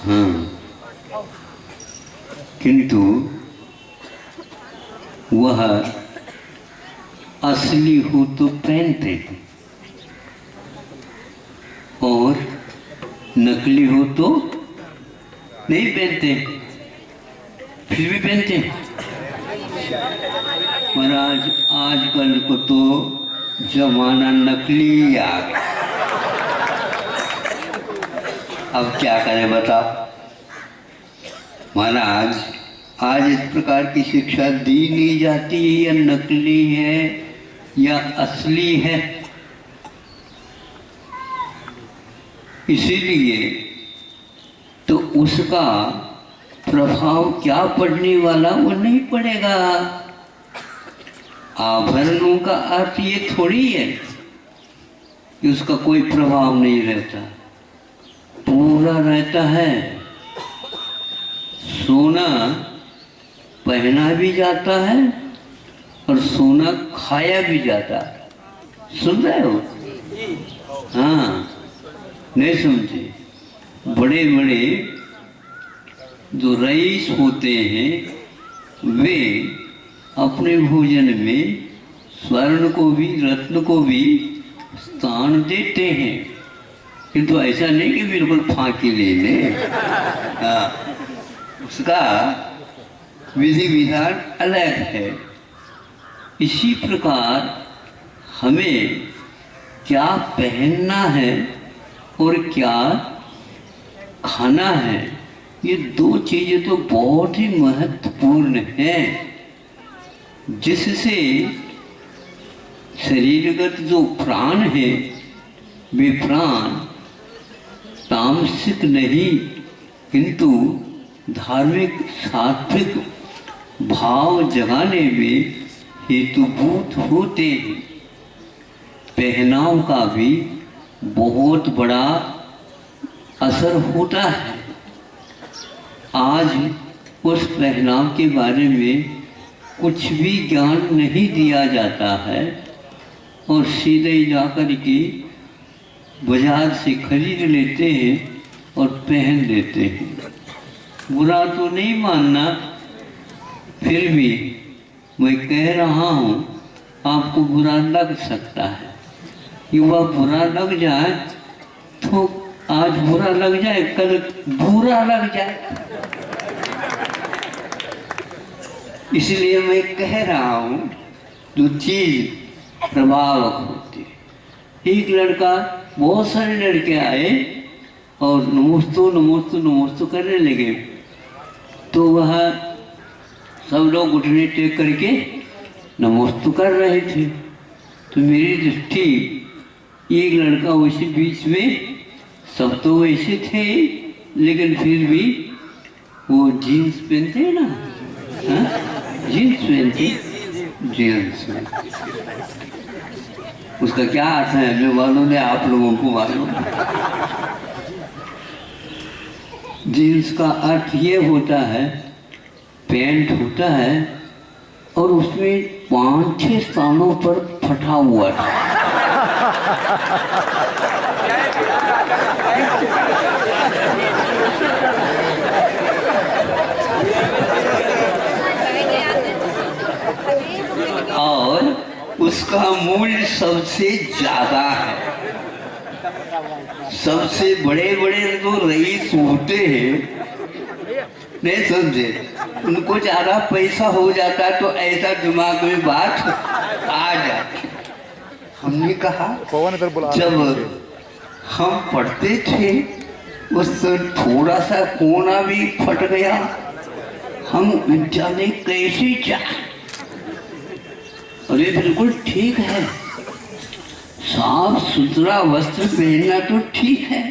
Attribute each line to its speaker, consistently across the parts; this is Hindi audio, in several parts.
Speaker 1: हाँ, किंतु वह असली हो तो पहनते और नकली हो तो नहीं पहनते, फिर भी पहनते। महाराज आजकल को तो जमाना नकली आ गया। अब क्या करें बताओ महाराज, आज इस प्रकार की शिक्षा दी नहीं जाती है, या नकली है या असली है। इसीलिए तो उसका प्रभाव क्या पड़ने वाला वो नहीं पड़ेगा। आभरणों का अर्थ ये थोड़ी है कि उसका कोई प्रभाव नहीं रहता, पूरा रहता है। सोना पहना भी जाता है और सोना खाया भी जाता है। सुन रहे हो? हाँ, नहीं सुनते? बड़े बड़े जो रईस होते हैं वे अपने भोजन में स्वर्ण को भी रत्न को भी स्थान देते हैं, किंतु ऐसा नहीं कि बिल्कुल फांकी ले ले। हाँ, उसका विधि विधान अलग है। इसी प्रकार हमें क्या पहनना है और क्या खाना है, ये दो चीजें तो बहुत ही महत्वपूर्ण हैं, जिससे शरीरगत जो प्राण है वे प्राण तामसिक नहीं किंतु धार्मिक सात्विक भाव जगाने में हेतुभूत होते हैं। पहनाव का भी बहुत बड़ा असर होता है। आज उस पहनाव के बारे में कुछ भी ज्ञान नहीं दिया जाता है और सीधे जाकर के बाजार से खरीद लेते हैं और पहन लेते हैं। बुरा तो नहीं मानना, फिर भी मैं कह रहा हूँ आपको बुरा लग सकता है। कि वह बुरा लग जाए तो आज बुरा लग जाए, कल बुरा लग जाए। इसलिए मैं कह रहा हूँ जो चीज प्रभावक होती है। एक लड़का, बहुत सारे लड़के आए और नमोस्तु नमोस्तु नमोस्तु करने लगे, तो वह सब लोग उठने टेक करके नमोस्तु कर रहे थे। तो मेरी दृष्टि एक लड़का वैसे बीच में, सब तो वैसे थे लेकिन फिर भी वो जीन्स पहनते हैं ना, जीन्स पहनते, जीन्स में उसका क्या अर्थ है हमें मालूम है, आप लोगों को मालूम। जीन्स का अर्थ ये होता है, पैंट होता है और उसमें 5-6 स्थानों पर फटा हुआ था। और उसका मूल्य सबसे ज्यादा है। सबसे बड़े बड़े जो रईस होते हैं, नहीं समझे, उनको ज्यादा पैसा हो जाता तो ऐसा दिमाग में बात आ जाती। हमने कहा जब हम पढ़ते थे उस थोड़ा सा कोना भी फट गया, हम जाने कैसे जाए। और ये बिल्कुल ठीक है, साफ सुथरा वस्त्र पहनना तो ठीक है,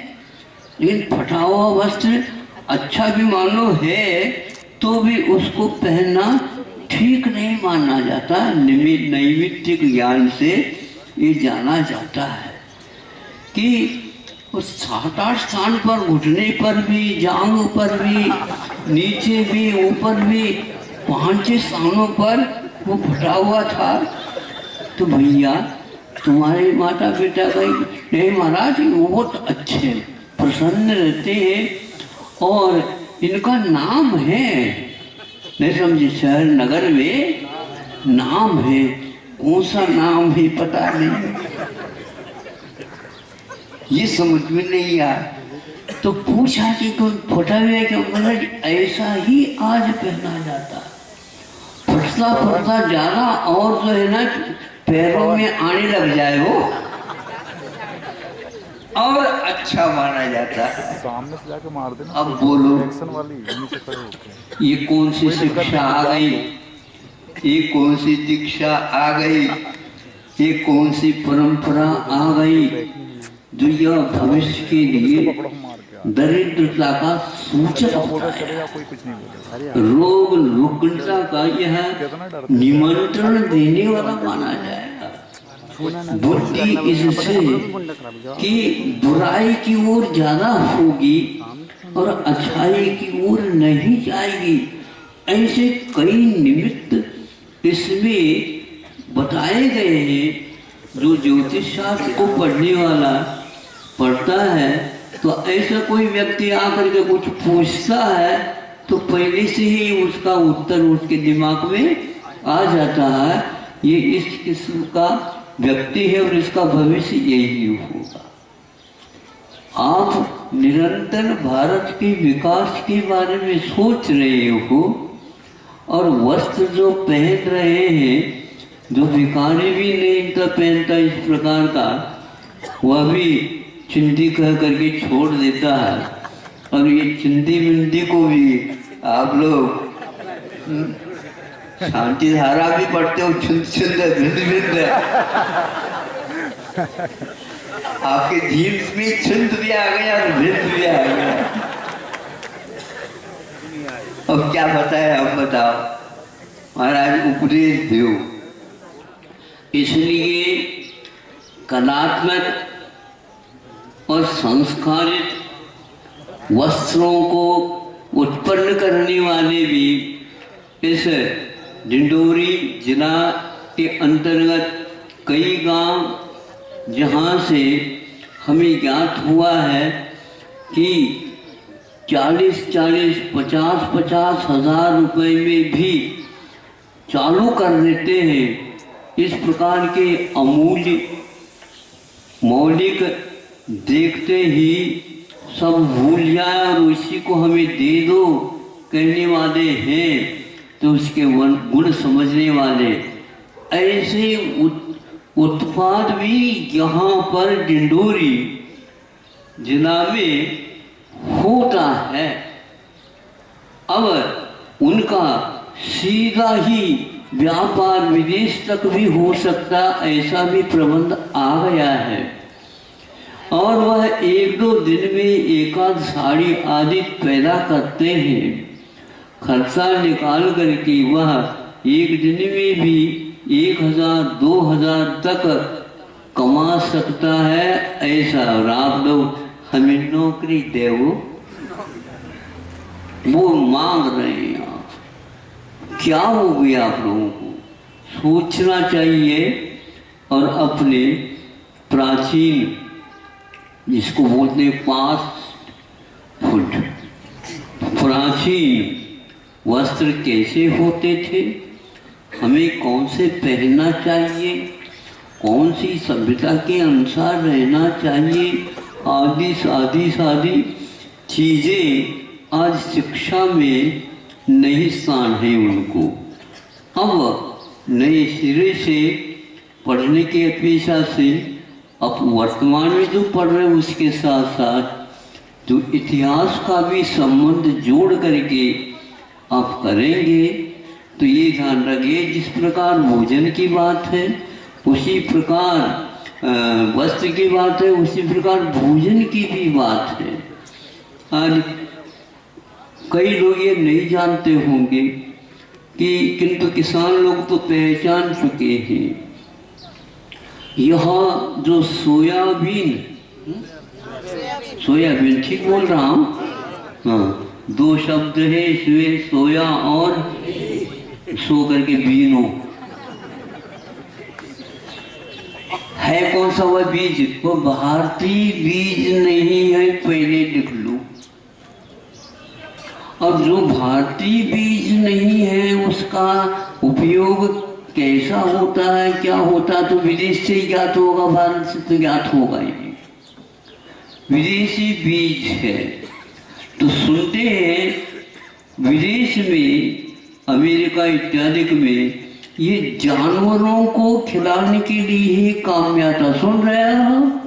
Speaker 1: लेकिन फटा हुआ वस्त्र अच्छा भी मानो है तो भी उसको पहनना ठीक नहीं माना जाता। नैमित्तिक ज्ञान से ये जाना जाता है कि उस 7-8 स्थान पर, घुटने पर भी, जांग पर भी, नीचे भी, ऊपर भी, 5-6 स्थानों पर वो फटा हुआ था। तो भैया तुम्हारे माता पिता का नहीं महाराज, वो बहुत अच्छे प्रसन्न रहते हैं और इनका नाम है, नहीं समझे, शहर नगर में नाम है, कौन सा नाम है पता नहीं, ये समझ में नहीं आया। तो पूछा कि कोई फटा हुआ है क्या? मतलब ऐसा ही आज पहना जाता, फटता फटता ज्यादा और जो है ना पैरों में आने लग जाए वो और अच्छा माना जाता है।
Speaker 2: सामने से जाके मार देना।
Speaker 1: अब बोलो,
Speaker 2: वाली
Speaker 1: ये कौन सी शिक्षा आ गई, ये कौन सी दीक्षा आ गई, ये कौन सी परंपरा आ गई जो यह भविष्य के लिए दरिद्रता का सूचक होता है, रोग रुग्णता का यह निमंत्रण देने वाला माना जाएगा। बुद्धि इससे कि बुराई की ओर ज्यादा होगी और अच्छाई की ओर नहीं जाएगी। ऐसे कई निमित्त इसमें बताए गए हैं। जो ज्योतिष शास्त्र को पढ़ने वाला पढ़ता है तो ऐसा कोई व्यक्ति आकर के कुछ पूछता है तो पहले से ही उसका उत्तर उसके दिमाग में आ जाता है, ये इस किस्म का व्यक्ति है और इसका भविष्य यही होगा। आप निरंतर भारत के विकास के बारे में सोच रहे हो और वस्त्र जो पहन रहे हैं, जो भिखारी भी नहीं तो पहनता इस प्रकार का, वह भी चिंदी कह करके छोड़ देता है। और ये चिंदी मिंदी को भी आप लोग शांति धारा भी पढ़ते हो, छिंद छिंद भिंद भिंद, आपके जीन्स में छिंद भी आ गया और भिंद भी आ गया। अब क्या बताए, अब बताओ महाराज, उपदेश दो। इसलिए कलात्मक और संस्कारित वस्त्रों को उत्पन्न करने वाले भी इस डिंडोरी जिला के अंतर्गत कई गांव, जहां से हमें ज्ञात हुआ है कि 40-40, 50-50 हजार रुपए में भी चालू कर देते हैं। इस प्रकार के अमूल्य मौलिक देखते ही सब भूल जाए और उसी को हमें दे दो कहने वाले हैं, तो उसके गुण समझने वाले ऐसे उत्पाद भी यहाँ पर डिंडोरी जिला में होता है। अब उनका सीधा ही व्यापार विदेश तक भी हो सकता, ऐसा भी प्रबंध आ गया है। और वह 1-2 दिन में एकाध साड़ी आदि पैदा करते हैं। खर्चा निकाल करके वह एक दिन में भी 1000-2000 तक कमा सकता है। ऐसा आप लोग हमें नौकरी दे, वो मांग रहे हैं। क्या हो गया आप लोगों को सोचना चाहिए और अपने प्राचीन, जिसको बोलते हैं पास्ट फूड, प्राचीन वस्त्र कैसे होते थे, हमें कौन से पहनना चाहिए, कौन सी सभ्यता के अनुसार रहना चाहिए, आदि सादी चीजें आज शिक्षा में नहीं स्थान है उनको। अब नए सिरे से पढ़ने की अपेक्षा से अब वर्तमान में जो पढ़ रहे हैं उसके साथ साथ जो इतिहास का भी संबंध जोड़ करके आप करेंगे तो ये ध्यान रखिए, जिस प्रकार भोजन की बात है उसी प्रकार वस्त्र की बात है, उसी प्रकार भोजन की भी बात है। आज कई लोग ये नहीं जानते होंगे कि किंतु किसान लोग तो पहचान चुके हैं। यहाँ जो सोयाबीन ठीक बोल रहा हूँ, हाँ, 2 शब्द है इसमें, सोया और सो करके बीनो है। कौन सा वह बीज? वो भारतीय बीज नहीं है, पहले लिख लो। अब जो भारतीय बीज नहीं है उसका उपयोग कैसा होता है, क्या होता, तो विदेश से ज्ञात होगा, भारत से तो ज्ञात होगा ही नहीं। विदेशी बीज है तो सुनते हैं विदेश में, अमेरिका इत्यादि में ये जानवरों को खिलाने के लिए ही काम में आता। सुन रहे हैं?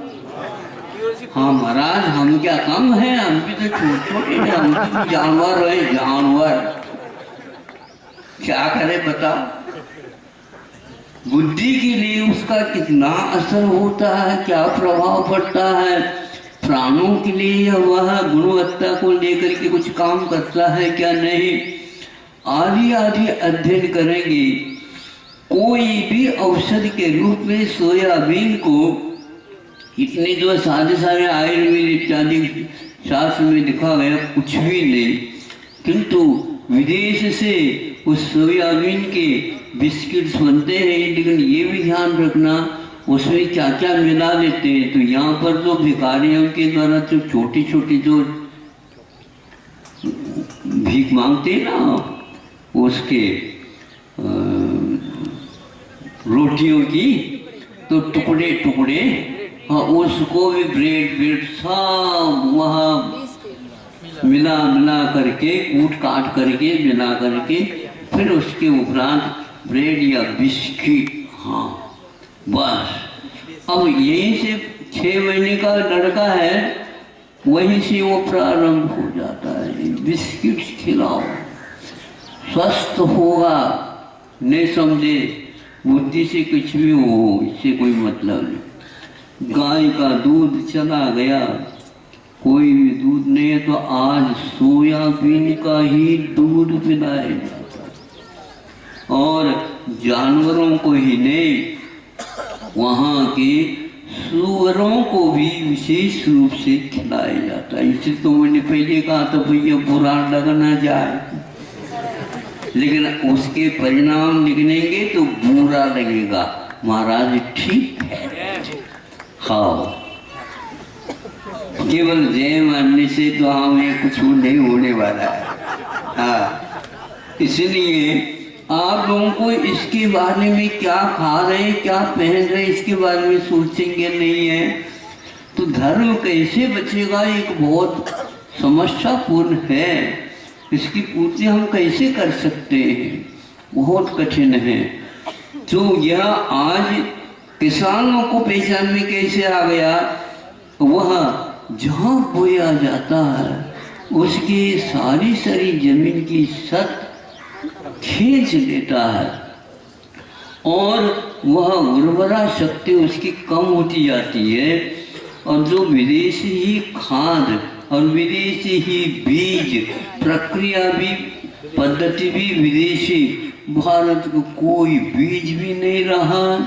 Speaker 1: हाँ महाराज, हम क्या कम है, हम भी तो छोटे छोटे हैं, हम भी जानवर है, जानवर। क्या करे बताओ? बुद्धि के लिए उसका कितना असर होता है, क्या प्रभाव पड़ता है, प्राणों के लिए वह गुणवत्ता को लेकर के कुछ काम करता है क्या नहीं, आदि आदि अध्ययन करेंगे। कोई भी औषधि के रूप में सोयाबीन को इतने जो सारे आयुर्वेद इत्यादि शास्त्र में लिखा गया कुछ भी नहीं, किंतु विदेश से उस सोयाबीन के बिस्किट्स बनते हैं। लेकिन ये भी ध्यान रखना उसमें क्या क्या मिला देते हैं। तो यहाँ पर जो भिखारियों के द्वारा जो छोटी छोटी जो भीख मांगते हैं ना, उसके रोटियों की तो टुकड़े टुकड़े, हाँ, उसको भी ब्रेड सब वहाँ मिला करके, कूट काट करके मिला करके, फिर उसके उपरांत ब्रेड या बिस्किट। हाँ बस। अब यहीं से 6 महीने का लड़का है, वहीं से वो प्रारंभ हो जाता है। बिस्किट खिलाओ, स्वस्थ होगा, नहीं समझे बुद्धि से कुछ भी हो, इससे कोई मतलब नहीं। गाय का दूध चला गया, कोई भी दूध नहीं है, तो आज सोयाबीन का ही दूध पिलाया जाता है। और जानवरों को ही नहीं, वहाँ के सूअरों को भी विशेष रूप से खिलाया जाता है। इसलिए तो मैंने पहले कहा था भैया बुरा लगना जाए, लेकिन उसके परिणाम निकलेंगे तो बुरा लगेगा। महाराज ठीक है, खाओ, केवल जय मानने से तो हमें कुछ नहीं होने वाला है। हाँ, इसलिए आप लोगों को इसके बारे में क्या खा रहे, क्या पहन रहे, इसके बारे में सोचेंगे नहीं है तो धर्म कैसे बचेगा, एक बहुत समस्यापूर्ण है। इसकी पूर्ति हम कैसे कर सकते हैं, बहुत कठिन है। तो यह आज किसानों को पहचान में कैसे आ गया, वह जहाँ बोया जाता है उसकी सारी जमीन की सत खींच लेता है और वह उर्वरा शक्ति उसकी कम होती जाती है। और जो विदेशी ही खाद और विदेशी ही बीज, प्रक्रिया भी, पद्धति भी विदेशी, भारत को कोई बीज भी नहीं रहा,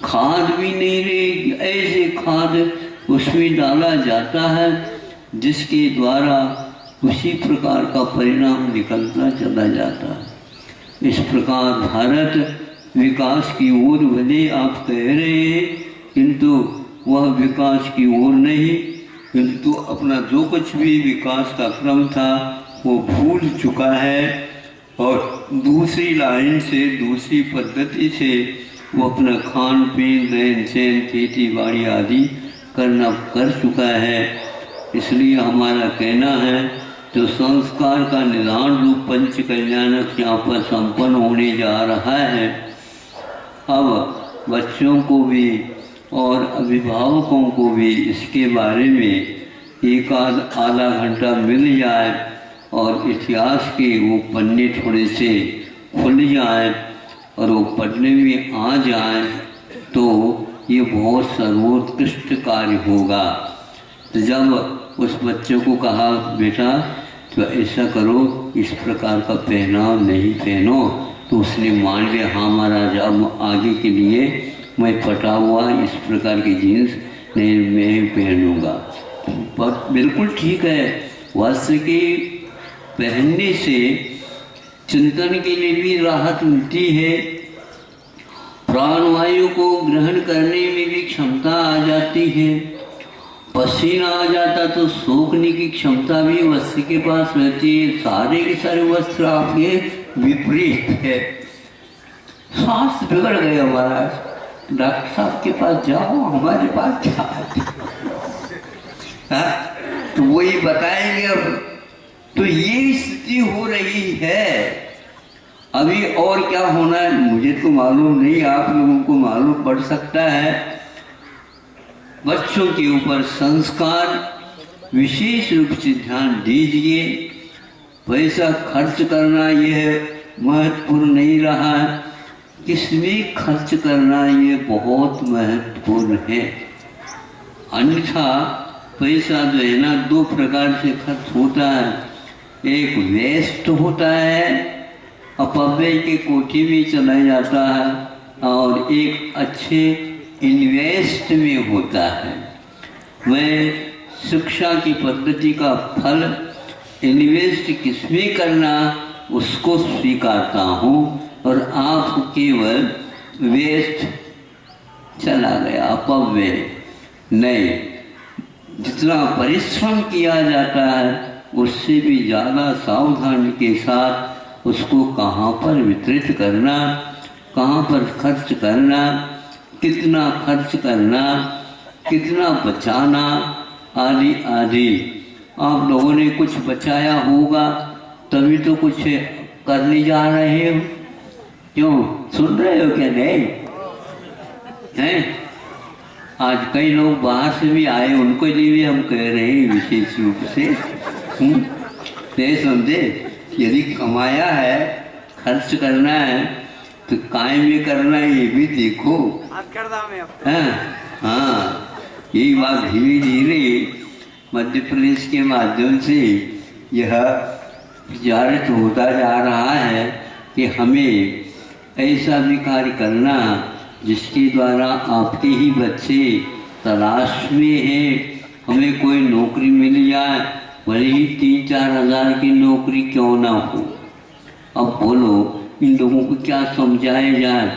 Speaker 1: खाद भी नहीं रही। ऐसे खाद उसमें डाला जाता है जिसके द्वारा उसी प्रकार का परिणाम निकलता चला जाता है। इस प्रकार भारत विकास की ओर भले आप कह रहे हैं, किंतु वह विकास की ओर नहीं, किंतु अपना जो कुछ भी विकास का क्रम था वो भूल चुका है और दूसरी लाइन से, दूसरी पद्धति से वो अपना खान पीन, रहन सहन, खेती बाड़ी आदि करना कर चुका है। इसलिए हमारा कहना है जो संस्कार का निदान रूप पंच कल्याणक यहाँ पर संपन्न होने जा रहा है, अब बच्चों को भी और अभिभावकों को भी इसके बारे में एक आधा घंटा मिल जाए और इतिहास के वो पन्ने थोड़े से खुल जाए और वो पढ़ने में आ जाए तो ये बहुत सर्वोत्कृष्ट कार्य होगा। तो जब उस बच्चे को कहा बेटा तो ऐसा करो, इस प्रकार का पहनाव नहीं पहनो, तो उसने मान लिया हाँ महाराज, अब आगे के लिए मैं फटा हुआ इस प्रकार की जीन्स नहीं मैं पहनूंगा। पर बिल्कुल ठीक है, वस्त्र के पहनने से चिंतन के लिए भी राहत मिलती है, प्राणवायु को ग्रहण करने में भी क्षमता आ जाती है पसीना आ जाता तो सूखने की क्षमता भी वस्त्र के पास रहती है। सारे के सारे वस्त्र आपके विपरीत है, स्वास्थ्य बिगड़ गया महाराज। डॉक्टर साहब के पास जाओ, हमारे पास जाओ। हाँ, तो वही बताएंगे। अब तो ये स्थिति हो रही है। अभी और क्या होना है मुझे तो मालूम नहीं, आप लोगों को मालूम पड़ सकता है। बच्चों के ऊपर संस्कार विशेष रूप से ध्यान दीजिए। पैसा खर्च करना यह महत्वपूर्ण नहीं रहा, किसमें खर्च करना ये बहुत महत्वपूर्ण है। अन्यथा पैसा जो है ना, दो प्रकार से खर्च होता है। एक वेस्ट होता है, अपव्यय के कोठी में चला जाता है, और एक अच्छे इन्वेस्ट में होता है। मैं शिक्षा की पद्धति का फल इन्वेस्ट किसमें करना उसको स्वीकारता हूँ, और आप केवल वेस्ट चला गया, अपव्यय नहीं। जितना परिश्रम किया जाता है उससे भी ज़्यादा सावधानी के साथ उसको कहाँ पर वितरित करना, कहाँ पर खर्च करना, कितना खर्च करना, कितना बचाना, आदि आदि। आप लोगों ने कुछ बचाया होगा तभी तो कुछ करने जा रहे हो। क्यों, सुन रहे हो क्या? नहीं हैं? आज कई लोग बाहर से भी आए, उनको लिए भी हम कह रहे हैं विशेष रूप से। नहीं समझे? यदि कमाया है, खर्च करना है तो कायम में करना है, ये भी देखो। हाँ, यही बात धीरे धीरे मध्य प्रदेश के माध्यम से यह प्रचारित होता जा रहा है कि हमें ऐसा भी कार्य करना जिसके द्वारा आपके ही बच्चे तलाश में हैं, हमें कोई नौकरी मिल जाए, भले ही 3-4 हज़ार की नौकरी क्यों ना हो। अब बोलो, इन लोगों को क्या समझाया जाए?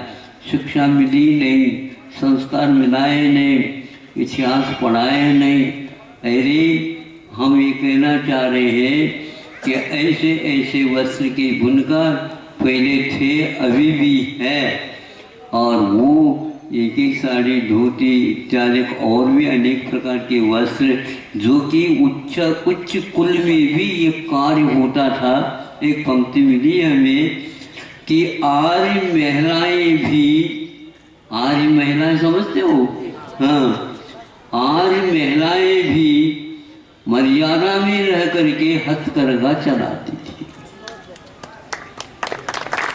Speaker 1: शिक्षा मिली नहीं, संस्कार मिलाए नहीं, इतिहास पढ़ाए नहीं। अरे हम ये कहना चाह रहे हैं कि ऐसे ऐसे वस्त्र के बुनकर पहले थे, अभी भी है, और वो एक एक साड़ी, धोती इत्यादि और भी अनेक प्रकार के वस्त्र जो कि उच्च कुल में भी ये कार्य होता था। एक पंक्ति मिली हमें कि आर्य महिलाएं भी, आर्य महिलाएं समझते हो? हाँ, आर्य महिलाएं भी मर्यादा में रह करके हथकरघा चलाती थी।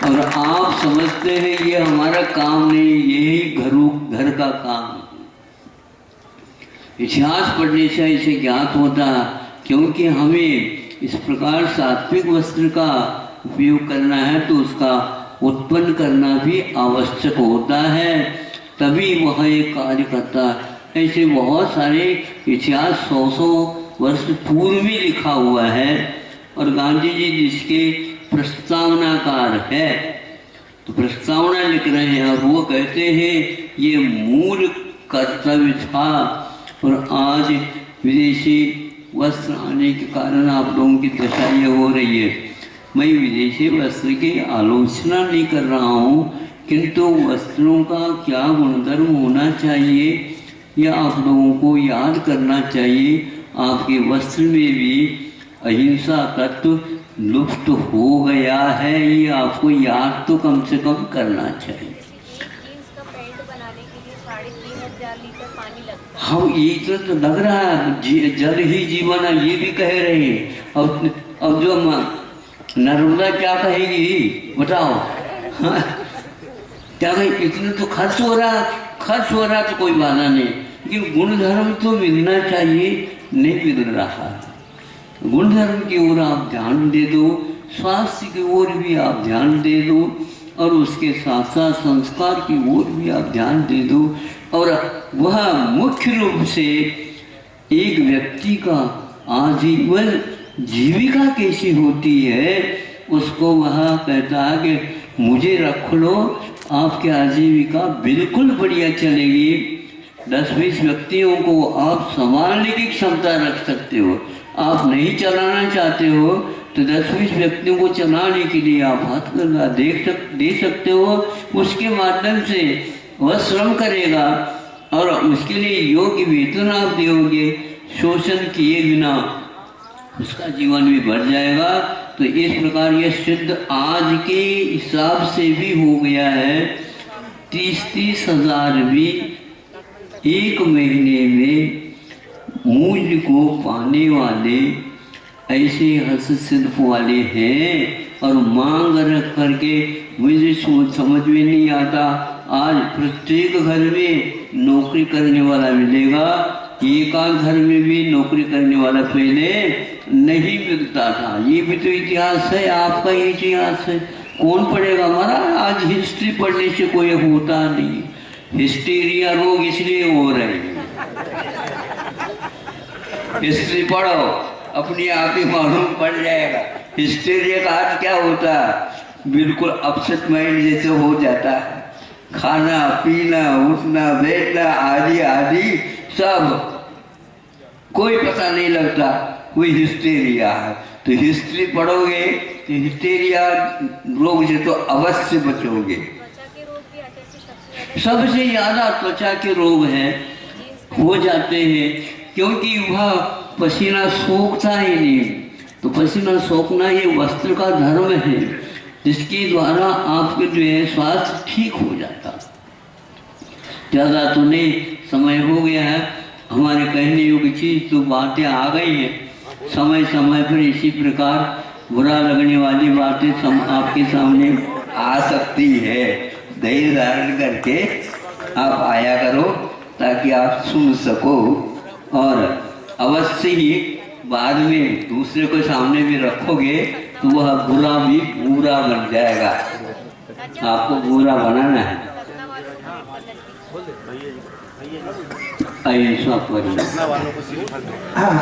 Speaker 1: और आप समझते हैं ये हमारा काम नहीं, यही घर का काम है। इतिहास पढ़ने से इसे ज्ञात होता, क्योंकि हमें इस प्रकार सात्विक वस्त्र का उपयोग करना है तो उसका उत्पन्न करना भी आवश्यक होता है, तभी वह एक कार्य करता है। ऐसे बहुत सारे इतिहास 100 वर्ष पूर्व में लिखा हुआ है, और गांधी जी जिसके प्रस्तावनाकार है, तो प्रस्तावना लिख रहे हैं और वो कहते हैं ये मूल कर्तव्य था। और आज विदेशी वस्त्र आने के कारण आप लोगों की दशा ये हो रही है। मैं विदेशी वस्त्र की आलोचना नहीं कर रहा हूँ, किंतु वस्त्रों का क्या गुणधर्म होना चाहिए यह आप लोगों को याद करना चाहिए। आपके वस्त्र में भी अहिंसा तत्व लुप्त हो गया है, ये आपको याद तो कम से कम करना चाहिए।
Speaker 3: इसका पेंट बनाने के लिए 3500 लीटर पानी लगता है।
Speaker 1: हम ये तो लग रहा है जल ही जीवन है, ये भी कह रहे हैं। अब जो नर्मदा क्या कहेगी बताओ? हाँ? क्या कहेगी? इतने तो खर्च हो रहा तो कोई बाधा नहीं, लेकिन गुणधर्म तो मिलना चाहिए, नहीं मिल रहा। गुणधर्म की ओर आप ध्यान दे दो, स्वास्थ्य की ओर भी आप ध्यान दे दो, और उसके साथ साथ संस्कार की ओर भी आप ध्यान दे दो। और वह मुख्य रूप से एक व्यक्ति का आजीवन जीविका कैसी होती है उसको वह कहता है कि मुझे रख लो, आपकी आजीविका बिल्कुल बढ़िया चलेगी। 10-20 व्यक्तियों को आप संभालने की क्षमता रख सकते हो। आप नहीं चलाना चाहते हो तो 10-20 व्यक्तियों को चलाने के लिए आप हथकरघा दे सकते हो। उसके माध्यम से वह श्रम करेगा और उसके लिए योग्य वेतन आप दोगे। शोषण किए बिना उसका जीवन भी बढ़ जाएगा। तो इस प्रकार यह सिद्ध आज के हिसाब से भी हो गया है। 30-30 हजार भी एक महीने में मूल्य को पाने वाले ऐसे हस्तशिल्प वाले हैं। और मांग रख करके मुझे सोच समझ में नहीं आता, आज प्रत्येक घर में नौकरी करने वाला मिलेगा। एक आध घर में भी नौकरी करने वाला पहले नहीं मिलता था। ये भी तो इतिहास है, आपका ही इतिहास है। कौन पढ़ेगा महाराज? आज हिस्ट्री पढ़ने से कोई होता नहीं। हिस्टीरिया रोग इसलिए हो रहे हैं। हिस्ट्री पढ़ो, अपने आप ही मालूम पड़ जाएगा। हिस्टीरिया का अर्थ क्या होता है? बिल्कुल अपसेट माइंड जैसे हो जाता है। खाना पीना उठना बैठना आदि आदि सब कोई पता नहीं लगता, कोई हिस्टीरिया है। तो हिस्ट्री पढ़ोगे तो हिस्टीरिया रोग से तो अवश्य बचोगे।
Speaker 3: त्वचा के रोग भी आते हैं
Speaker 1: सबसे ज्यादा त्वचा के रोग हैं, हो जाते हैं, क्योंकि वह पसीना सोखता ही नहीं। तो पसीना सोखना ये वस्त्र का धर्म है, जिसके द्वारा आपके जो है स्वास्थ्य ठीक हो जाता। ज़्यादा तो नहीं, समय हो गया है, हमारे कहने योग्य चीज तो बातें आ गई हैं। समय समय पर इसी प्रकार बुरा लगने वाली बातें आपके सामने आ सकती है। धैर्य धारण करके आप आया करो ताकि आप सुन सको, और अवश्य ही बाद में दूसरे को सामने भी रखोगे तो वह बुरा भी बुरा बन जाएगा। आपको बुरा बनाना है। आइए सब
Speaker 4: हाँ।